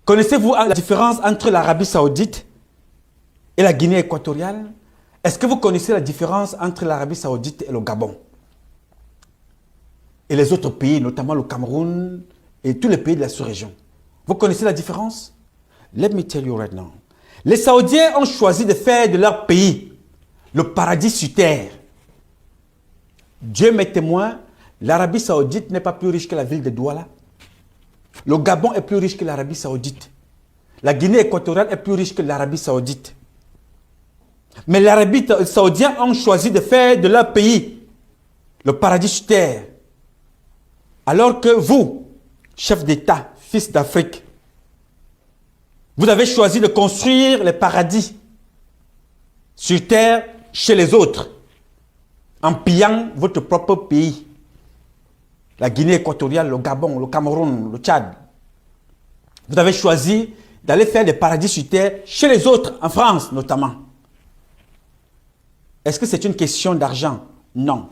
Connaissez-vous la différence entre l'Arabie Saoudite et la Guinée équatoriale? Est-ce que vous connaissez la différence entre l'Arabie Saoudite et le Gabon? Et les autres pays, notamment le Cameroun et tous les pays de la sous-région. Vous connaissez la différence? Let me tell you right now. Les Saoudiens ont choisi de faire de leur pays le paradis sur terre. Dieu m'est témoin, l'Arabie Saoudite n'est pas plus riche que la ville de Douala. Le Gabon est plus riche que l'Arabie Saoudite. La Guinée équatoriale est plus riche que l'Arabie Saoudite. Mais l'Arabie Saoudiens ont choisi de faire de leur pays le paradis sur terre. Alors que vous, chef d'État, fils d'Afrique, vous avez choisi de construire les paradis sur terre chez les autres, en pillant votre propre pays. La Guinée équatoriale, le Gabon, le Cameroun, le Tchad. Vous avez choisi d'aller faire des paradis sur terre chez les autres, en France notamment. Est-ce que c'est une question d'argent? Non.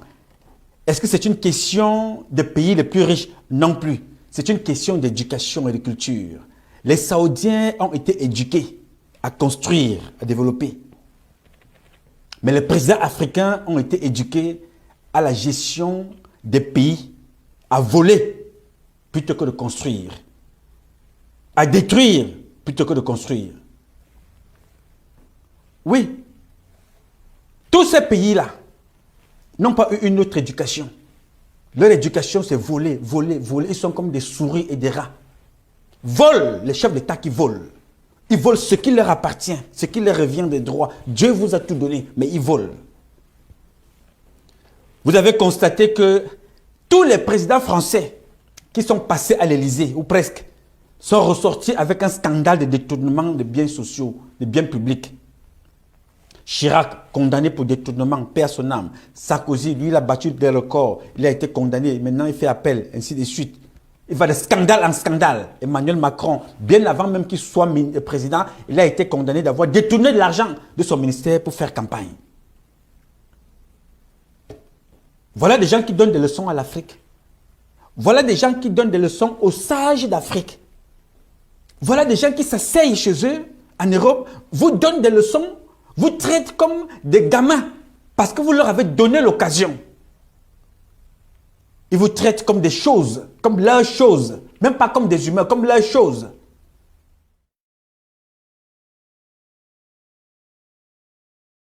Est-ce que c'est une question de pays les plus riches? Non plus. C'est une question d'éducation et de culture. Les Saoudiens ont été éduqués à construire, à développer. Mais les présidents africains ont été éduqués à la gestion des pays, à voler plutôt que de construire, à détruire plutôt que de construire. Oui, tous ces pays-là n'ont pas eu une autre éducation. Leur éducation, c'est voler, voler, voler. Ils sont comme des souris et des rats. Volent, les chefs d'État qui volent. Ils volent ce qui leur appartient, ce qui leur revient des droits. Dieu vous a tout donné, mais ils volent. Vous avez constaté que tous les présidents français qui sont passés à l'Élysée, ou presque, sont ressortis avec un scandale de détournement de biens sociaux, de biens publics. Chirac, condamné pour détournement, paix à son âme. Sarkozy, lui, il a battu des records. Il a été condamné. Maintenant, il fait appel, ainsi de suite. Il va de scandale en scandale. Emmanuel Macron, bien avant même qu'il soit président, il a été condamné d'avoir détourné de l'argent de son ministère pour faire campagne. Voilà des gens qui donnent des leçons à l'Afrique. Voilà des gens qui donnent des leçons aux sages d'Afrique. Voilà des gens qui s'asseyent chez eux, en Europe, vous donnent des leçons, vous traitent comme des gamins, parce que vous leur avez donné l'occasion. Ils vous traitent comme des choses, comme leurs choses, même pas comme des humains, comme leurs choses.